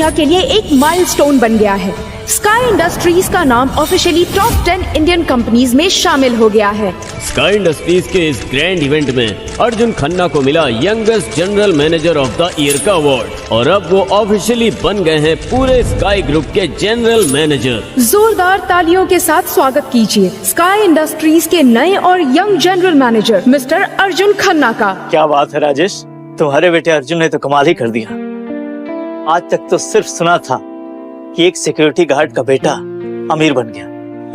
बेटा के लिए एक माइलस्टोन बन गया है। स्काई इंडस्ट्रीज का नाम ऑफिशियली टॉप 10 इंडियन कंपनीज में शामिल हो गया है। स्काई इंडस्ट्रीज के इस ग्रैंड इवेंट में अर्जुन खन्ना को मिला youngest general manager of the year का अवार्ड और अब वो ऑफिशियली बन गए हैं पूरे स्काई ग्रुप के जनरल मैनेजर। जोरदार तालियों के साथ स्वागत कीजिए स्काई इंडस्ट्रीज के नए और young general manager mister Arjun Khanna का। क्या बात है राजेश, तुम्हारे बेटे अर्जुन ने तो कमाल ही कर दिया। आज तक तो सिर्फ सुना था कि एक सिक्योरिटी गार्ड का बेटा अमीर बन गया,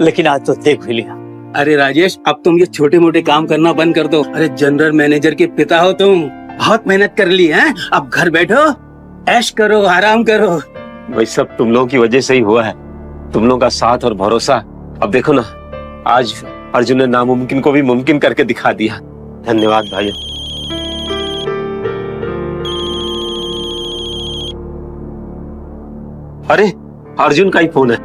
लेकिन आज तो देख भी लिया। अरे राजेश, अब तुम ये छोटे मोटे काम करना बंद कर दो। अरे जनरल मैनेजर के पिता हो तुम, बहुत मेहनत कर ली है। अब घर बैठो, ऐश करो, आराम करो। भाई सब तुम लोगों की वजह से ही हुआ है, तुम लोगों का साथ और भरोसा। अब देखो ना, आज अर्जुन ने नामुमकिन को भी मुमकिन करके दिखा दिया। धन्यवाद भाइयों। अरे अर्जुन का ही फोन है।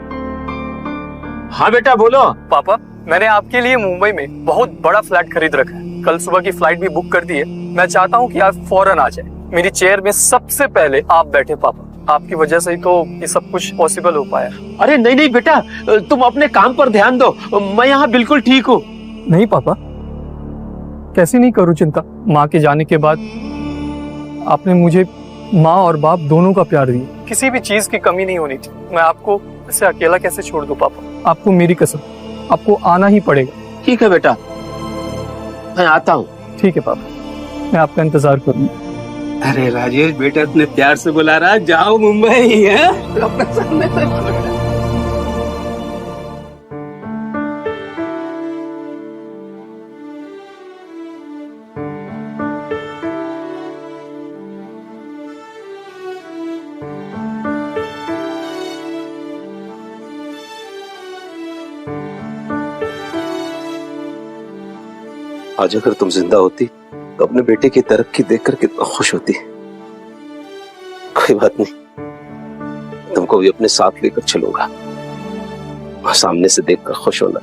हाँ बेटा बोलो। पापा, मैंने आपके लिए मुंबई में बहुत बड़ा फ्लैट खरीद रखा है। कल सुबह की फ्लाइट भी बुक कर दी है। मैं चाहता हूँ कि आप फौरन आ जाए। मेरी चेयर में सबसे पहले आप बैठे पापा। आपकी वजह से ही तो ये सब कुछ पॉसिबल हो पाया। अरे नहीं नहीं बेटा, तुम अपने काम पर ध्यान दो, मैं यहाँ बिल्कुल ठीक हूँ। नहीं पापा, कैसे नहीं करूँ चिंता। माँ के जाने के बाद आपने मुझे माँ और बाप दोनों का प्यार दिया। किसी भी चीज की कमी नहीं होनी थी। मैं आपको ऐसे अकेला कैसे छोड़ दूं पापा। आपको मेरी कसम, आपको आना ही पड़ेगा। ठीक है बेटा, मैं आता हूँ। ठीक है पापा, मैं आपका इंतजार करूंगा। अरे राजेश बेटा इतने प्यार से बुला रहा, जाओ मुंबई है। अपने सामने से बोल रहा। आज अगर तुम जिंदा होती तो अपने बेटे की तरक्की देखकर कितना खुश होती। कोई बात नहीं, तुमको भी अपने साथ लेकर चलूंगा। सामने से देखकर खुश होना।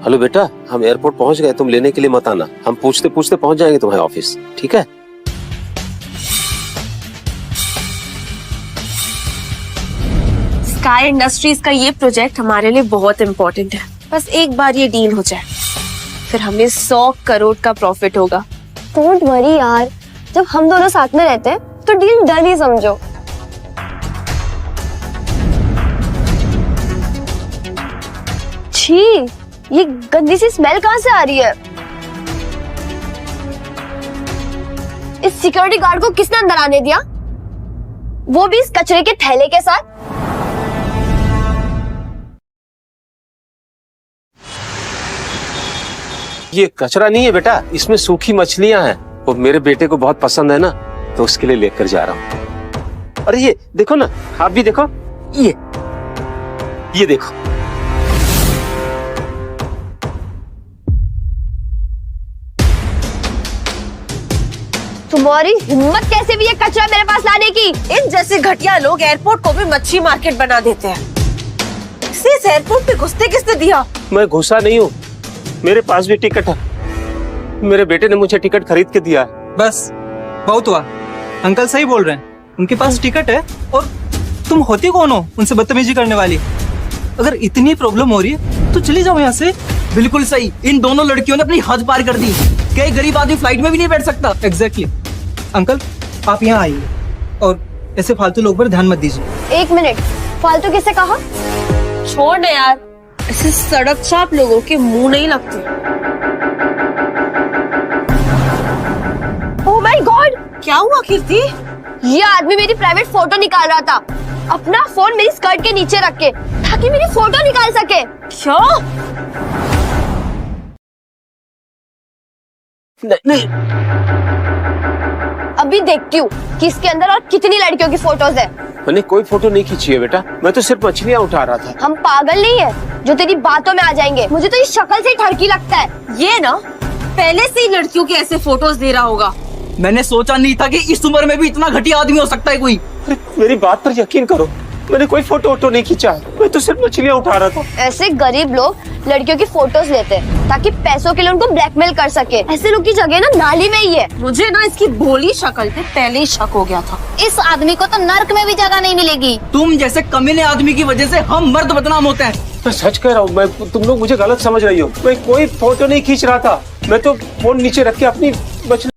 हेलो बेटा, हम एयरपोर्ट पहुंच गए, तुम लेने के लिए मत आना। हम पूछते पूछते पहुंच जाएंगे तुम्हारे ऑफिस, ठीक है? स्काई इंडस्ट्रीज का ये प्रोजेक्ट हमारे लिए बहुत इम्पोर्टेंट है। बस एक बार ये डील हो जाए, फिर हमें 100 करोड़ का प्रॉफिट होगा। डोंट वरी यार, जब हम दोनों साथ में रहते हैं तो डील डन ही समझो। छी, ये गंदी सी स्मेल कहाँ से आ रही है? इस सिक्योरिटी गार्ड को किसने अंदर आने दिया? वो भी इस कचरे के थैले के साथ। ये कचरा नहीं है बेटा, इसमें सूखी मछलियां हैं। वो मेरे बेटे को बहुत पसंद है ना, तो उसके लिए लेकर जा रहा हूँ। अरे ये देखो ना, आप भी देखो। ये देखो। तुम्हारी हिम्मत कैसे भी ये कचरा मेरे पास लाने की? इन जैसे घटिया लोग एयरपोर्ट को भी मच्छी मार्केट बना देते हैं। इस एयरपोर्ट पे घुसते किसने दिया? मैं घुसा नहीं हूँ, मेरे पास भी टिकट है। मेरे बेटे ने मुझे टिकट खरीद के दिया है। बस बहुत हुआ, अंकल सही बोल रहे हैं। उनके पास टिकट है और तुम होती कौन हो उनसे बदतमीजी करने वाली? अगर इतनी प्रॉब्लम हो रही है तो चली जाओ यहाँ से। बिल्कुल सही, इन दोनों लड़कियों ने अपनी हद पार कर दी। कई गरीब आदमी फ्लाइट में भी नहीं बैठ सकता। एग्जैक्टली। अंकल आप यहाँ आइए और ऐसे फालतू लोग पर ध्यान मत दीजिए। एक मिनट, फालतू किससे कहा? छोड़ ना यार, ऐसे सड़क छाप लोगों के मुंह नहीं लगते। ओह माय गॉड, क्या हुआ कीर्ति? ये आदमी मेरी प्राइवेट फोटो निकाल रहा था, अपना फोन मेरी स्कर्ट के नीचे रख के, ताकि ताकि मेरी फोटो निकाल सके। क्या? नहीं अभी देखती हूँ कि इसके अंदर और कितनी लड़कियों की फोटोज है। मैंने कोई फोटो नहीं खींची है बेटा, मैं तो सिर्फ मछलियाँ उठा रहा था। हम पागल नहीं है जो तेरी बातों में आ जाएंगे। मुझे तो इस शक्ल से ही ठरकी लगता है। ये ना पहले से ही लड़कियों के ऐसे फोटोज दे रहा होगा। मैंने सोचा नहीं था कि इस उम्र में भी इतना घटिया आदमी हो सकता है कोई। अरे मेरी बात पर यकीन करो, मैंने कोई फोटो वोटो नहीं खींचा है, मैं तो सिर्फ मछलियाँ उठा रहा था। ऐसे गरीब लोग लड़कियों की फोटोज लेते हैं ताकि पैसों के लिए उनको ब्लैकमेल कर सके। ऐसे लोग की जगह ना नाली में ही है। मुझे ना इसकी भोली शक्ल पे पहले ही शक हो गया था। इस आदमी को तो नर्क में भी जगह नहीं मिलेगी। तुम जैसे कमीने आदमी की वजह से हम मर्द बदनाम होते हैं। मैं सच कह रहा हूँ, मैं तुम लोग मुझे गलत समझ रही हो। मैं कोई फोटो नहीं खींच रहा था, मैं तो फोन नीचे रख के अपनी मछली